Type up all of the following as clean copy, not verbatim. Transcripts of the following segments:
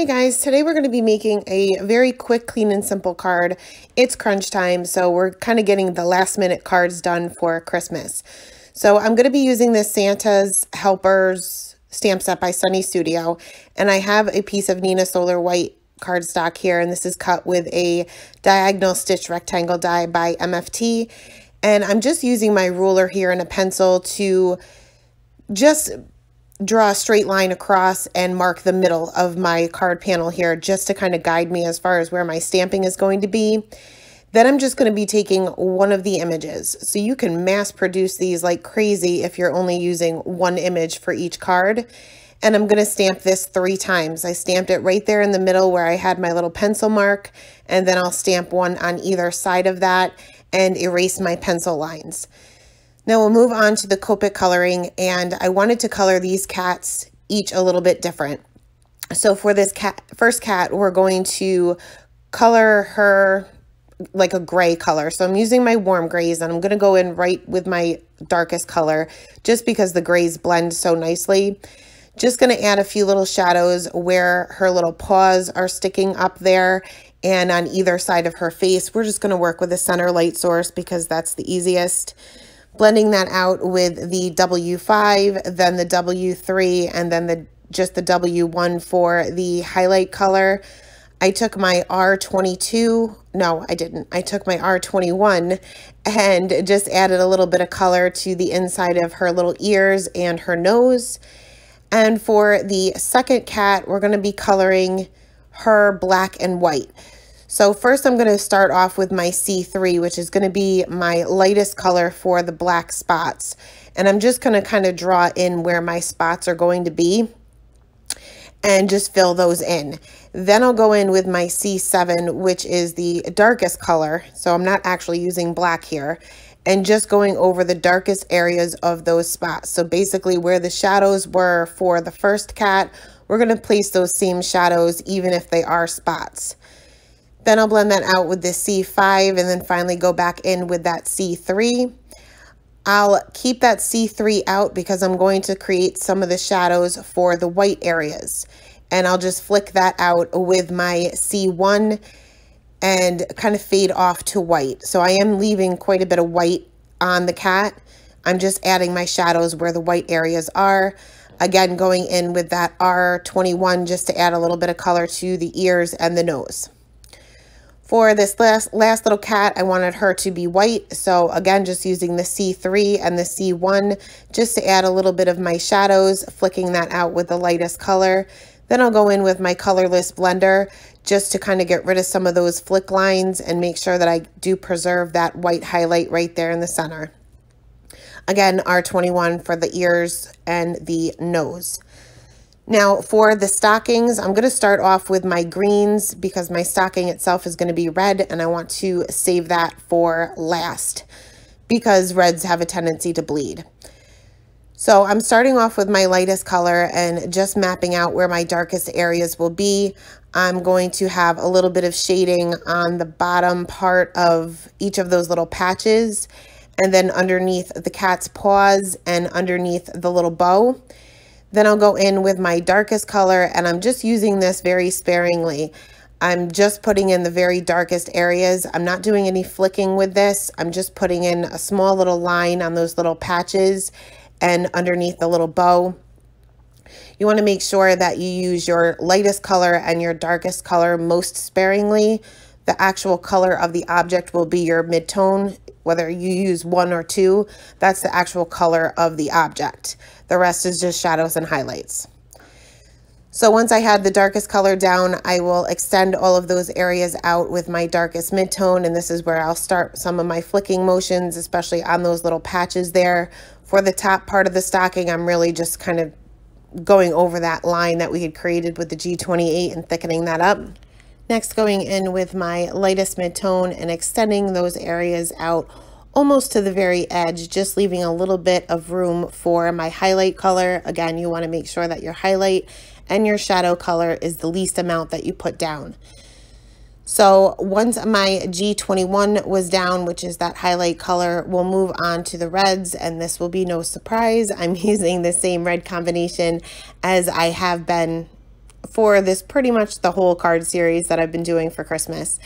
Hey guys, today we're going to be making a very quick, clean, and simple card. It's crunch time, so we're kind of getting the last minute cards done for Christmas. So I'm going to be using this Santa's Helpers stamp set by Sunny Studio, and I have a piece of Nina Solar White cardstock here, and this is cut with a diagonal stitch rectangle die by MFT, and I'm just using my ruler here and a pencil to just draw a straight line across and mark the middle of my card panel here just to kind of guide me as far as where my stamping is going to be. Then I'm just going to be taking one of the images. So you can mass produce these like crazy if you're only using one image for each card. And I'm going to stamp this 3 times. I stamped it right there in the middle where I had my little pencil mark, and then I'll stamp one on either side of that and erase my pencil lines. Now we'll move on to the Copic coloring, and I wanted to color these cats each a little bit different. So for this first cat, we're going to color her like a gray color. So I'm using my warm grays, and I'm going to go in right with my darkest color just because the grays blend so nicely. Just going to add a few little shadows where her little paws are sticking up there, and on either side of her face. We're just going to work with a center light source because that's the easiest. Blending that out with the W5, then the W3, and then just the W1 for the highlight color. I took my R22, no, I didn't. I took my R21 and just added a little bit of color to the inside of her little ears and her nose. And for the second cat, we're going to be coloring her black and white. So first I'm going to start off with my C3, which is going to be my lightest color for the black spots. And I'm just going to kind of draw in where my spots are going to be and just fill those in. Then I'll go in with my C7, which is the darkest color. So I'm not actually using black here. And just going over the darkest areas of those spots. So basically where the shadows were for the first cat, we're going to place those same shadows even if they are spots. Then I'll blend that out with the C5 and then finally go back in with that C3. I'll keep that C3 out because I'm going to create some of the shadows for the white areas. And I'll just flick that out with my C1 and kind of fade off to white. So I am leaving quite a bit of white on the cat. I'm just adding my shadows where the white areas are. Again, going in with that R21 just to add a little bit of color to the ears and the nose. For this last little cat, I wanted her to be white. So again, just using the C3 and the C1 just to add a little bit of my shadows, flicking that out with the lightest color. Then I'll go in with my colorless blender just to kind of get rid of some of those flick lines and make sure that I do preserve that white highlight right there in the center. Again, R21 for the ears and the nose. Now for the stockings, I'm going to start off with my greens because my stocking itself is going to be red and I want to save that for last because reds have a tendency to bleed. So I'm starting off with my lightest color and just mapping out where my darkest areas will be. I'm going to have a little bit of shading on the bottom part of each of those little patches and then underneath the cat's paws and underneath the little bow. Then I'll go in with my darkest color and I'm just using this very sparingly. I'm just putting in the very darkest areas. I'm not doing any flicking with this. I'm just putting in a small little line on those little patches and underneath the little bow. You want to make sure that you use your lightest color and your darkest color most sparingly. The actual color of the object will be your mid-tone. Whether you use 1 or 2, that's the actual color of the object. The rest is just shadows and highlights. So once I had the darkest color down, I will extend all of those areas out with my darkest mid-tone, and this is where I'll start some of my flicking motions, especially on those little patches there. For the top part of the stocking, I'm really just kind of going over that line that we had created with the G28 and thickening that up. Next, going in with my lightest mid-tone and extending those areas out almost to the very edge, just leaving a little bit of room for my highlight color. Again, you want to make sure that your highlight and your shadow color is the least amount that you put down. So once my G21 was down, which is that highlight color, we'll move on to the reds, and this will be no surprise. I'm using the same red combination as I have been for this pretty much the whole card series that I've been doing for Christmas,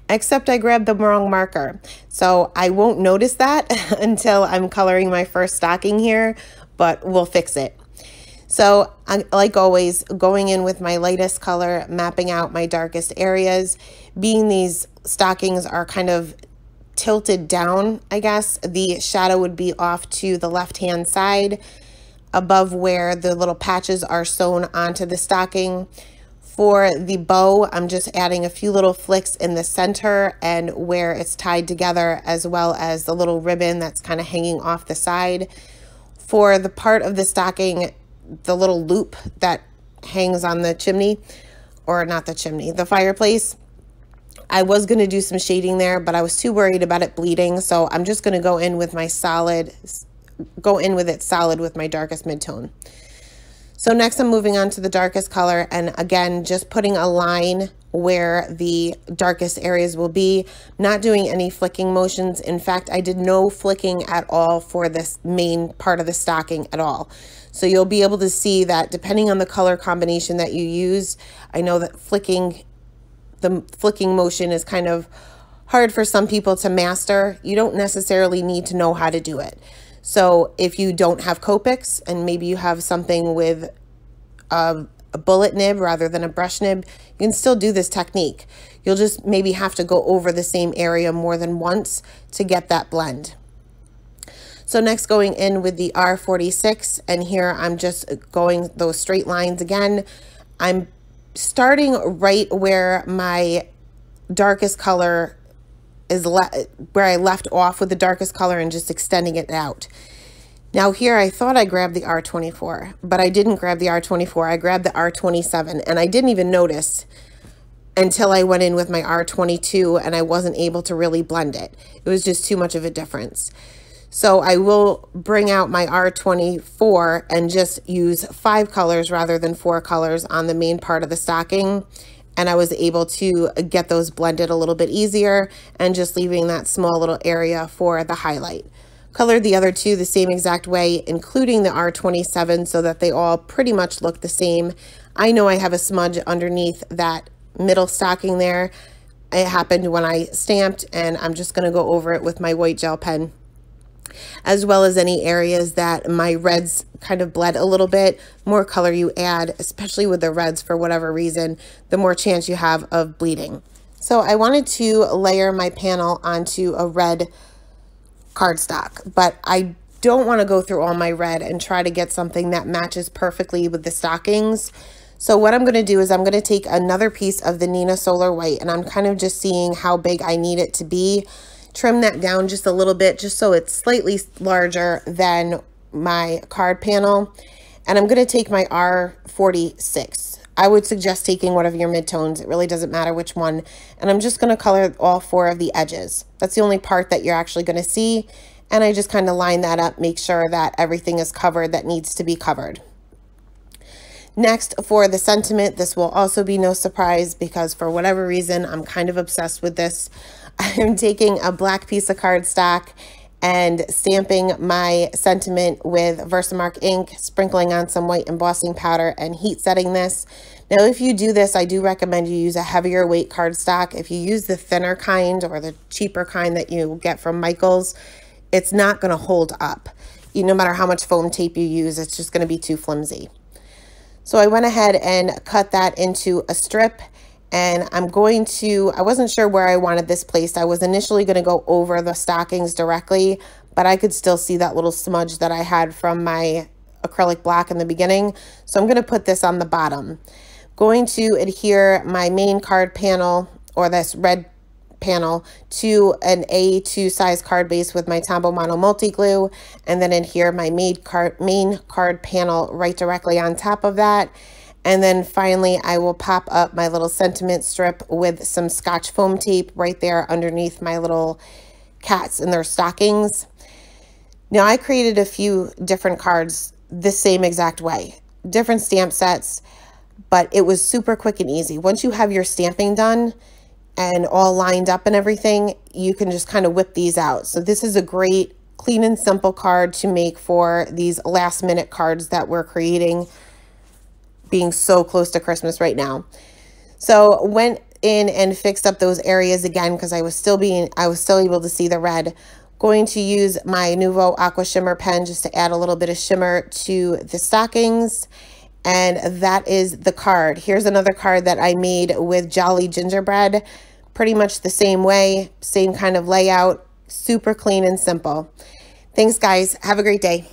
except I grabbed the wrong marker. So I won't notice that until I'm coloring my first stocking here, but we'll fix it. So like always, going in with my lightest color, mapping out my darkest areas. Being these stockings are kind of tilted down, I guess, the shadow would be off to the left-hand side above where the little patches are sewn onto the stocking. For the bow, I'm just adding a few little flicks in the center and where it's tied together, as well as the little ribbon that's kind of hanging off the side. For the part of the stocking, the little loop that hangs on the chimney, or not the chimney, the fireplace, I was going to do some shading there, but I was too worried about it bleeding, so I'm just going to go in with it solid with my darkest midtone. So next I'm moving on to the darkest color, and again, just putting a line where the darkest areas will be, not doing any flicking motions. In fact, I did no flicking at all for this main part of the stocking at all. So you'll be able to see that depending on the color combination that you use, I know that the flicking motion is kind of hard for some people to master. You don't necessarily need to know how to do it. So if you don't have Copics and maybe you have something with a bullet nib rather than a brush nib, you can still do this technique. You'll just maybe have to go over the same area more than once to get that blend. So next, going in with the R46, and here I'm just going those straight lines again. I'm starting right where my darkest color is, where I left off with the darkest color, and just extending it out. Now here I thought I grabbed the R24, but I didn't grab the R24. I grabbed the R27, and I didn't even notice until I went in with my R22 and I wasn't able to really blend it. It was just too much of a difference. So I will bring out my R24 and just use 5 colors rather than 4 colors on the main part of the stocking. And I was able to get those blended a little bit easier, and just leaving that small little area for the highlight. Colored the other two the same exact way, including the R27, so that they all pretty much look the same. I know I have a smudge underneath that middle stocking there. It happened when I stamped, and I'm just going to go over it with my white gel pen, as well as any areas that my reds kind of bled a little bit. More color you add, especially with the reds for whatever reason, the more chance you have of bleeding. So I wanted to layer my panel onto a red cardstock, but I don't want to go through all my red and try to get something that matches perfectly with the stockings. So what I'm going to do is I'm going to take another piece of the Nina Solar White, and I'm kind of just seeing how big I need it to be. Trim that down just a little bit, just so it's slightly larger than my card panel. And I'm going to take my R46. I would suggest taking one of your midtones. It really doesn't matter which one. And I'm just going to color all 4 of the edges. That's the only part that you're actually going to see. And I just kind of line that up, make sure that everything is covered that needs to be covered. Next, for the sentiment, this will also be no surprise, because for whatever reason, I'm kind of obsessed with this. I'm taking a black piece of cardstock and stamping my sentiment with Versamark ink, sprinkling on some white embossing powder, and heat setting this. Now, if you do this, I do recommend you use a heavier weight cardstock. If you use the thinner kind or the cheaper kind that you get from Michael's, it's not going to hold up. No matter how much foam tape you use, it's just going to be too flimsy. So I went ahead and cut that into a strip, and I wasn't sure where I wanted this placed. I was initially going to go over the stockings directly, but I could still see that little smudge that I had from my acrylic block in the beginning. So I'm going to put this on the bottom. Going to adhere my main card panel, or this red panel, to an A2 size card base with my Tombow Mono multi glue, and then adhere my main card panel right directly on top of that. And then finally, I will pop up my little sentiment strip with some Scotch foam tape right there underneath my little cats and their stockings. Now, I created a few different cards the same exact way, different stamp sets, but it was super quick and easy. Once you have your stamping done and all lined up and everything, you can just kind of whip these out. So this is a great clean and simple card to make for these last minute cards that we're creating being so close to Christmas right now. So went in and fixed up those areas again because I was still able to see the red. Going to use my Nuvo Aqua Shimmer pen just to add a little bit of shimmer to the stockings. And that is the card. Here's another card that I made with Jolly Gingerbread. Pretty much the same way, same kind of layout, super clean and simple. Thanks, guys. Have a great day.